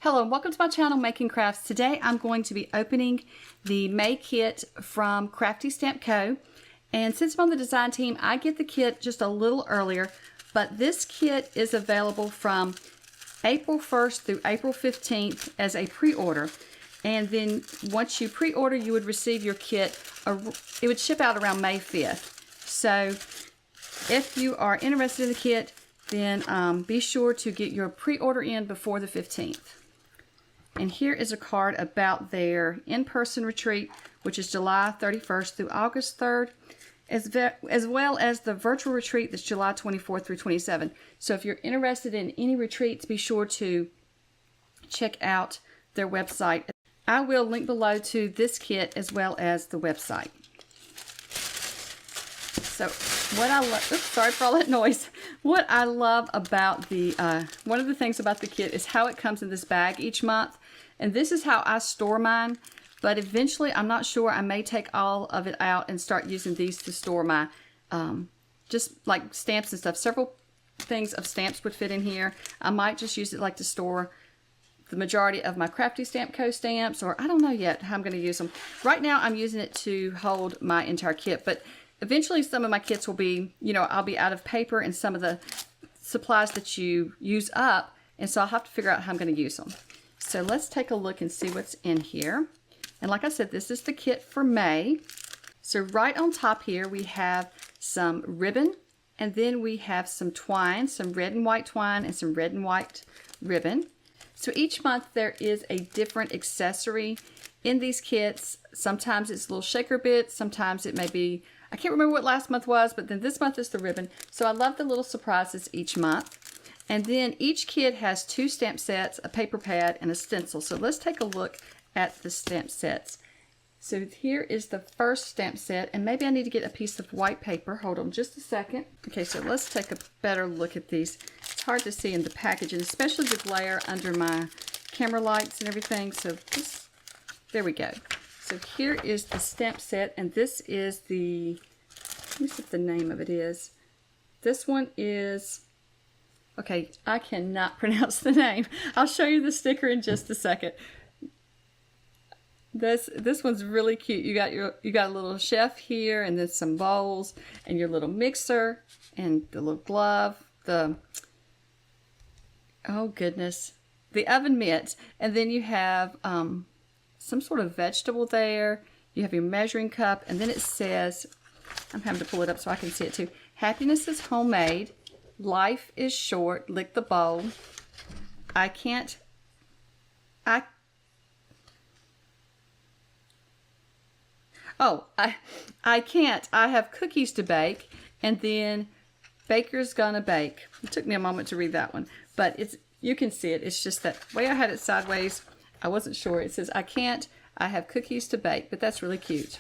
Hello and welcome to my channel, Making Crafts. Today I'm going to be opening the May kit from Crafty Stamp Co. And since I'm on the design team, I get the kit just a little earlier, but this kit is available from April 1st through April 15th as a pre-order. And then once you pre-order, you would receive your kit. It would ship out around May 5th. So if you are interested in the kit, then be sure to get your pre-order in before the 15th. And here is a card about their in-person retreat, which is July 31st through August 3rd, as well as the virtual retreat that's July 24th through 27th. So if you're interested in any retreats, be sure to check out their website. I will link below to this kit as well as the website. So what I love, sorry for all that noise. What I love about the, one of the things about the kit is how it comes in this bag each month. And this is how I store mine. But eventually, I'm not sure, I may take all of it out and start using these to store my, just like stamps and stuff. Several things of stamps would fit in here. I might just use it like to store the majority of my Crafty Stamp Co. stamps, or I don't know yet how I'm going to use them. Right now, I'm using it to hold my entire kit, but eventually some of my kits will be, you know, I'll be out of paper and some of the supplies that you use up, and so I'll have to figure out how I'm going to use them. So let's take a look and see what's in here. And like I said, this is the kit for May. So right on top here, we have some ribbon, and then we have some twine, some red and white twine, and some red and white ribbon. So each month there is a different accessory in these kits. Sometimes it's little shaker bits, sometimes it may be, I can't remember what last month was, but then this month is the ribbon. So I love the little surprises each month. And then each kit has 2 stamp sets, a paper pad, and a stencil. So let's take a look at the stamp sets. So here is the first stamp set, and maybe I need to get a piece of white paper. Hold on just a second. Okay, so let's take a better look at these. It's hard to see in the package, and especially the glare under my camera lights and everything. So this, there we go. So here is the stamp set, and this is the, let me see what the name of it is. This one is, okay, I cannot pronounce the name. I'll show you the sticker in just a second. This one's really cute. You got a little chef here, and then some bowls, and your little mixer, and the little glove, the, oh goodness, the oven mitts, and then you have some sort of vegetable there. You have your measuring cup, and then it says, I'm having to pull it up so I can see it too. Happiness is homemade. Life is short. Lick the bowl. I can't I have cookies to bake, and then baker's gonna bake. It took me a moment to read that one, but it's, you can see it. It's just that way I had it sideways, I wasn't sure. It says, I have cookies to bake, but that's really cute.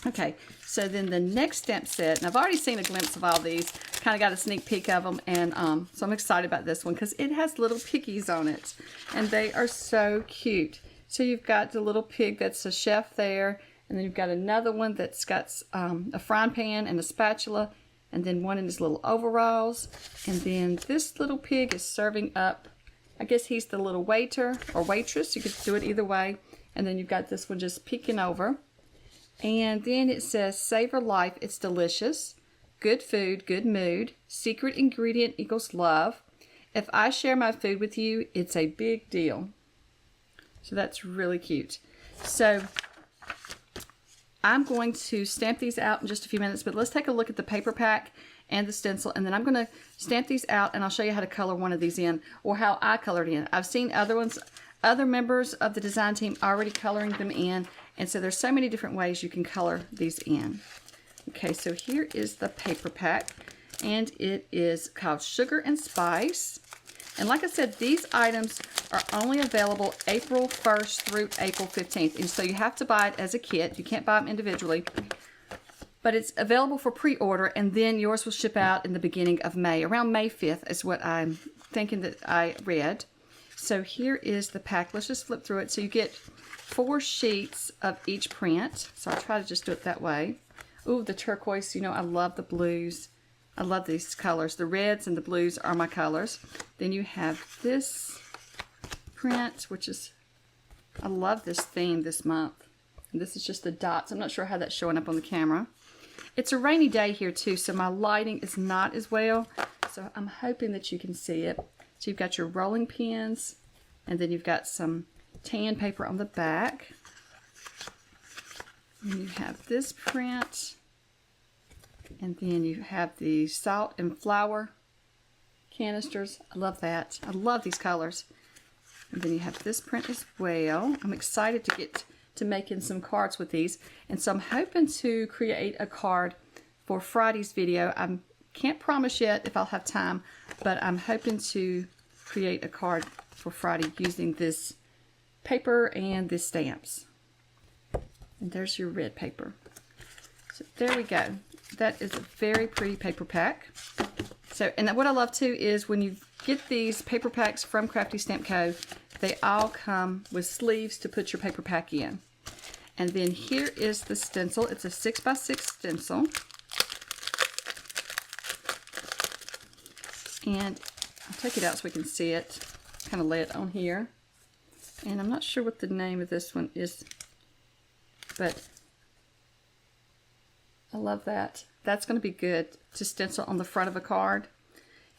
Okay, so then the next stamp set, and I've already seen a glimpse of all these, kind of got a sneak peek of them, and so I'm excited about this one because it has little piggies on it, and they are so cute. So you've got the little pig that's a chef there, and then you've got another one that's got a frying pan and a spatula, and then one in his little overalls, and then this little pig is serving up, I guess he's the little waiter or waitress, you could do it either way, and then you've got this one just peeking over. And then it says, savor life, it's delicious. Good food, good mood. Secret ingredient equals love. If I share my food with you, it's a big deal. So that's really cute. So I'm going to stamp these out in just a few minutes, but let's take a look at the paper pack and the stencil, and then I'm going to stamp these out, and I'll show you how to color one of these in, or how I colored in. I've seen other members of the design team already coloring them in, and so there's so many different ways you can color these in. Okay, so here is the paper pack, and it is called Sugar and Spice. And like I said, these items are only available April 1st through April 15th. And so you have to buy it as a kit. You can't buy them individually. But it's available for pre-order, and then yours will ship out in the beginning of May. Around May 5th is what I'm thinking that I read. So here is the pack. Let's just flip through it. So you get 4 sheets of each print. So I'll try to just do it that way. Ooh, the turquoise. You know, I love the blues. I love these colors. The reds and the blues are my colors. Then you have this print, which is, I love this theme this month. And this is just the dots. I'm not sure how that's showing up on the camera. It's a rainy day here too, so my lighting is not as well. So I'm hoping that you can see it. So you've got your rolling pins, and then you've got some tan paper on the back. And you have this print. And then you have the salt and flour canisters. I love that. I love these colors. And then you have this print as well. I'm excited to get to making some cards with these. And so I'm hoping to create a card for Friday's video. I can't promise yet if I'll have time, but I'm hoping to create a card for Friday using this paper and the stamps. And there's your red paper. So there we go. That is a very pretty paper pack. So, and what I love too is when you get these paper packs from Crafty Stamp Co, they all come with sleeves to put your paper pack in. And then here is the stencil. It's a 6x6 stencil. And I'll take it out so we can see it. Kind of lay it on here. And I'm not sure what the name of this one is, but I love that. That's going to be good to stencil on the front of a card.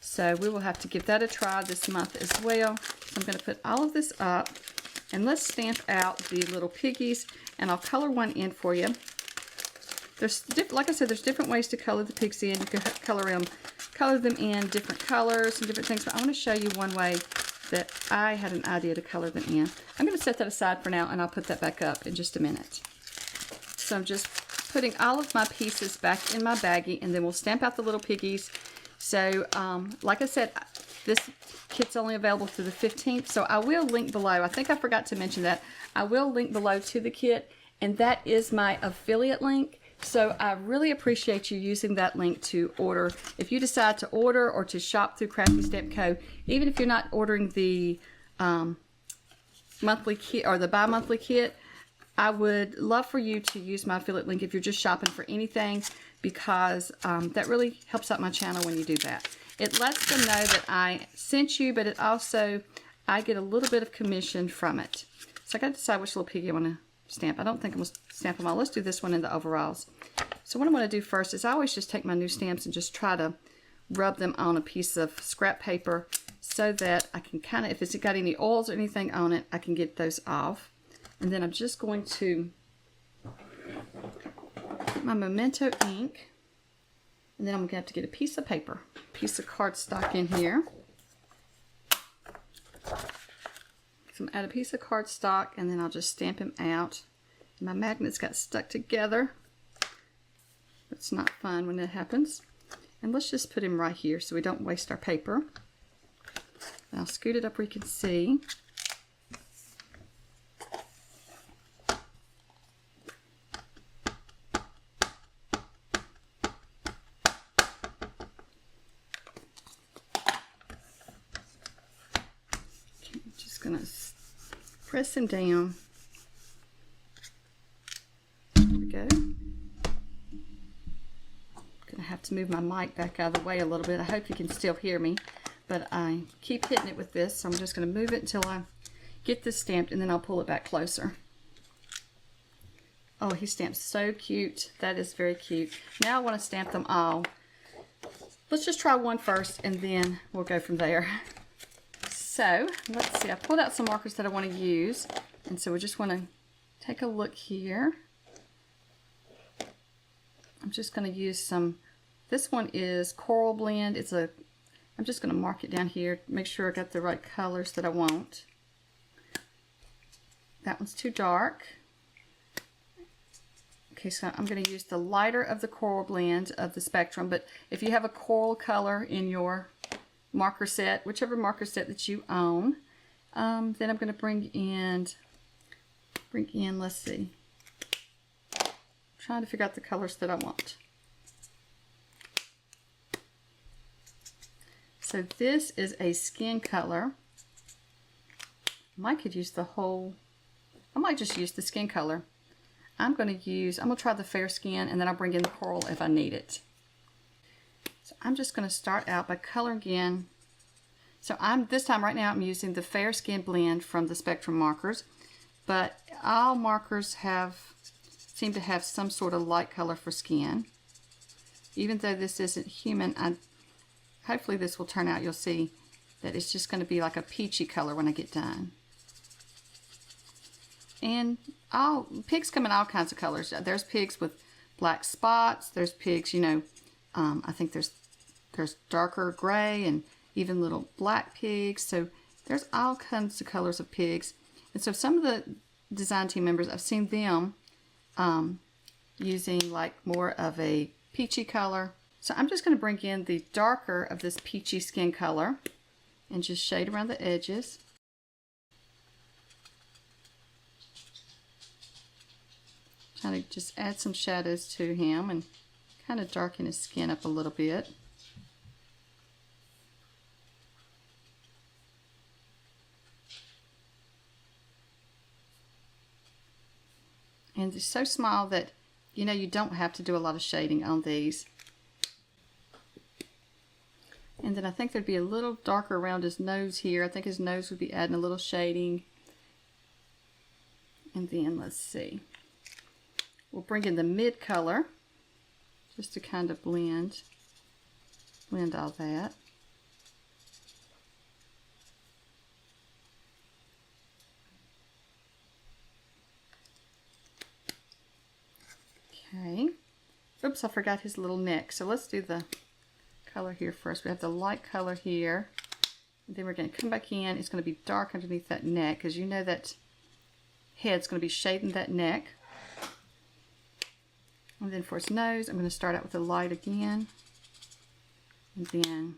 So we will have to give that a try this month as well. So I'm going to put all of this up, and let's stamp out the little piggies, and I'll color one in for you. There's, like I said, there's different ways to color the pigs in. You can color them in different colors and different things, but I want to show you one way that I had an idea to color them in. I'm going to set that aside for now, and I'll put that back up in just a minute. So I'm just putting all of my pieces back in my baggie, and then we'll stamp out the little piggies. So like I said, this kit's only available through the 15th, so I will link below. I think I forgot to mention that. I will link below to the kit, and that is my affiliate link. So I really appreciate you using that link to order. If you decide to order or to shop through Crafty Stamp Co, even if you're not ordering the monthly kit or the bi-monthly kit, I would love for you to use my affiliate link if you're just shopping for anything, because that really helps out my channel when you do that. It lets them know that I sent you, but it also, I get a little bit of commission from it. So I got to decide which little piggy I want to stamp. I don't think I'm going to stamp them all. Let's do this one in the overalls. So what I'm going to do first is I always just take my new stamps and just try to rub them on a piece of scrap paper so that I can kind of, if it's got any oils or anything on it, I can get those off. And then I'm just going to put my Memento ink, and then I'm going to have to get a piece of paper, a piece of cardstock in here. So I'm add a piece of cardstock, and then I'll just stamp him out. My magnets got stuck together. It's not fun when that happens. And let's just put him right here so we don't waste our paper. And I'll scoot it up where you can see. Gonna press him down. There we go. Gonna have to move my mic back out of the way a little bit. I hope you can still hear me, but I keep hitting it with this, so I'm just gonna move it until I get this stamped, and then I'll pull it back closer. Oh, he stamped so cute. That is very cute. Now I want to stamp them all. Let's just try one first, and then we'll go from there. So, let's see, I pulled out some markers that I want to use, and so we just want to take a look here. I'm just going to use some, this one is Coral Blend. I'm just going to mark it down here, make sure I got the right colors that I want. That one's too dark. Okay, so I'm going to use the lighter of the Coral Blend of the spectrum, but if you have a coral color in your marker set, whichever marker set that you own, then I'm going to bring in, let's see, I'm trying to figure out the colors that I want. So this is a skin color. I could use the whole, I might just use the skin color. I'm going to try the fair skin, and then I'll bring in the coral if I need it. So I'm just going to start out by coloring in So this time right now I'm using the Fair Skin Blend from the Spectrum markers, but all markers seem to have some sort of light color for skin. Even though this isn't human, hopefully this will turn out, you'll see that it's just going to be like a peachy color when I get done. And pigs come in all kinds of colors. There's pigs with black spots. There's pigs, you know, I think there's darker gray and even little black pigs. So there's all kinds of colors of pigs. And so some of the design team members, I've seen them using like more of a peachy color. So I'm just going to bring in the darker of this peachy skin color and just shade around the edges. Trying to just add some shadows to him and kind of darken his skin up a little bit. And it's so small that, you know, you don't have to do a lot of shading on these. And then I think there'd be a little darker around his nose here. I think his nose would be adding a little shading. And then let's see. We'll bring in the mid color just to kind of blend all that. Okay. Oops, I forgot his little neck. So let's do the color here first. We have the light color here. And then we're going to come back in. It's going to be dark underneath that neck because you know that head's going to be shading that neck. And then for his nose, I'm going to start out with the light again. And then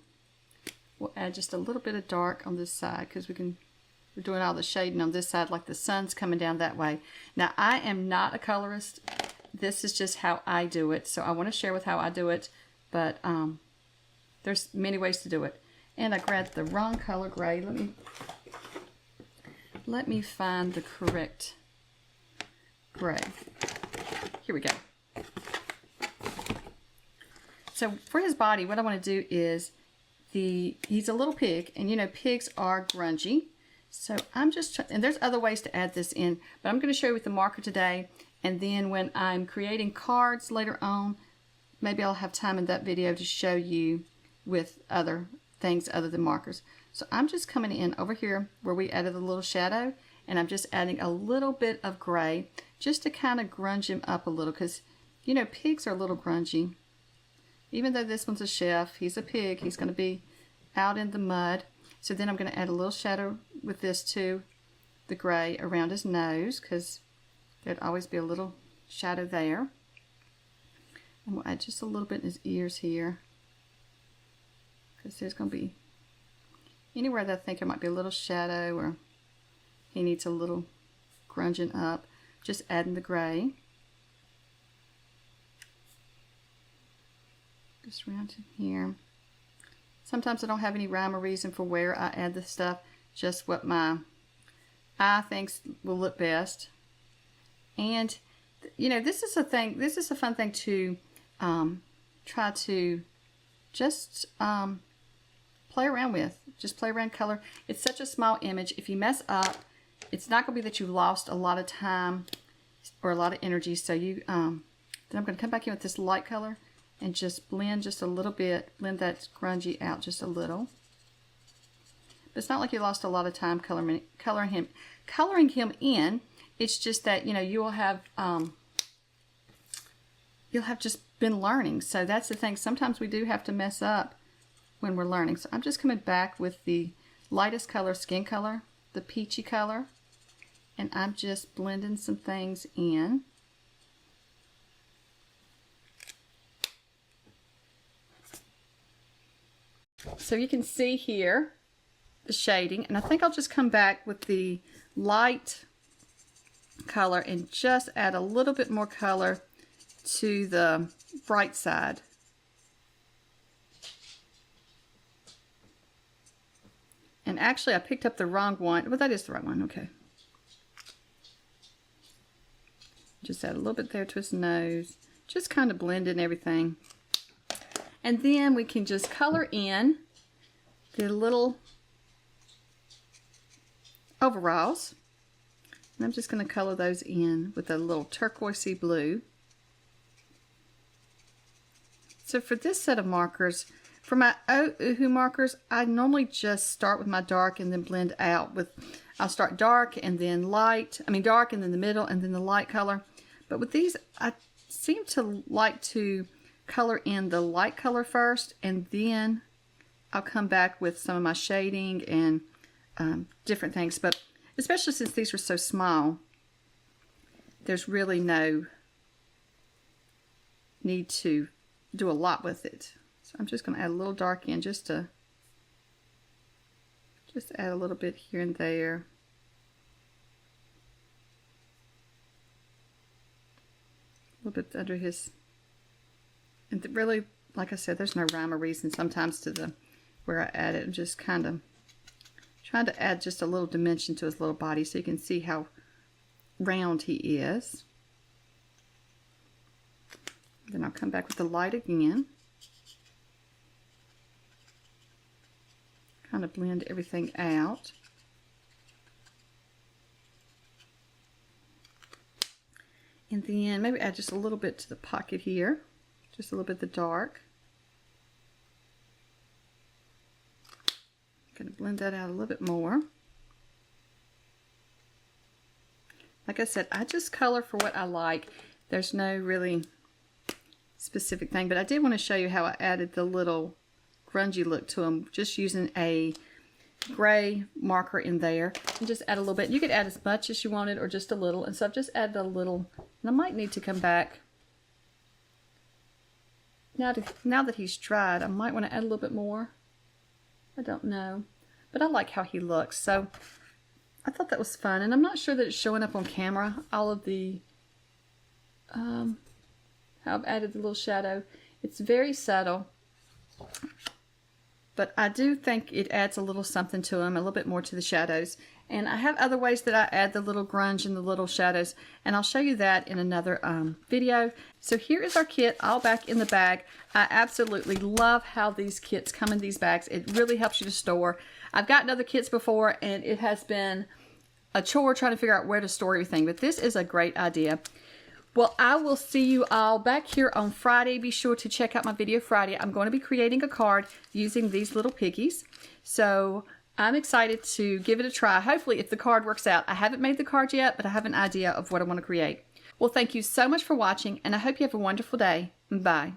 we'll add just a little bit of dark on this side because we're doing all the shading on this side like the sun's coming down that way. Now, I am not a colorist. This is just how I do it. So I want to share with how I do it. But there's many ways to do it. And I grabbed the wrong color gray. Let me find the correct gray. Here we go. So for his body, what I want to do is, he's a little pig, and you know pigs are grungy. So I'm just, and there's other ways to add this in, but I'm going to show you with the marker today, and then when I'm creating cards later on, maybe I'll have time in that video to show you with other things other than markers. So I'm just coming in over here where we added a little shadow, and I'm just adding a little bit of gray just to kind of grunge him up a little, because you know pigs are a little grungy. Even though this one's a chef, he's a pig, he's going to be out in the mud. So then I'm going to add a little shadow with this too, the gray around his nose, because there'd always be a little shadow there. And we'll add just a little bit in his ears here, because there's going to be anywhere that I think there might be a little shadow or he needs a little grunging up, just adding the gray. Just around in here. Sometimes I don't have any rhyme or reason for where I add this stuff, just what my eye thinks will look best. And you know, this is a fun thing to try to just play around with. Just play around color. It's such a small image. If you mess up, it's not going to be that you lost a lot of time or a lot of energy. So then I'm going to come back in with this light color and just blend just a little bit, blend that grungy out just a little. But it's not like you lost a lot of time coloring him in. It's just that, you know, you'll have just been learning. So that's the thing. Sometimes we do have to mess up when we're learning. So I'm just coming back with the lightest color, skin color, the peachy color, and I'm just blending some things in. So you can see here the shading, and I think I'll just come back with the light color and just add a little bit more color to the bright side. And actually I picked up the wrong one, but that is the right one, okay. Just add a little bit there to his nose, just kind of blend in everything. And then we can just color in the little overalls. And I'm just going to color those in with a little turquoisey blue. So for this set of markers, for my Oohoo markers, I normally just start with my dark and then blend out with, I'll start dark and then light, dark and then the middle and then the light color. But with these, I seem to like to color in the light color first, and then I'll come back with some of my shading and different things. But especially since these were so small, there's really no need to do a lot with it. So I'm just going to add a little dark in just add a little bit here and there. A little bit under his, and really, like I said, there's no rhyme or reason sometimes to where I add it. I'm just kind of trying to add just a little dimension to his little body so you can see how round he is. Then I'll come back with the light again. Kind of blend everything out. And then maybe add just a little bit to the pocket here. Just a little bit of the dark. Going to blend that out a little bit more. Like I said, I just color for what I like. There's no really specific thing, but I did want to show you how I added the little grungy look to them, just using a gray marker in there, and just add a little bit. You could add as much as you wanted or just a little, and so I've just added a little, and I might need to come back. Now that he's dried, I might want to add a little bit more. I don't know, but I like how he looks, so I thought that was fun. And I'm not sure that it's showing up on camera, all of the how I've added the little shadow. It's very subtle, but I do think it adds a little something to them, a little bit more to the shadows. And I have other ways that I add the little grunge and the little shadows, and I'll show you that in another video. So here is our kit all back in the bag. I absolutely love how these kits come in these bags. It really helps you to store. I've gotten other kits before, and it has been a chore trying to figure out where to store everything, but this is a great idea. Well, I will see you all back here on Friday. Be sure to check out my video Friday. I'm going to be creating a card using these little piggies. So I'm excited to give it a try. Hopefully, if the card works out. I haven't made the card yet, but I have an idea of what I want to create. Well, thank you so much for watching, and I hope you have a wonderful day. Bye.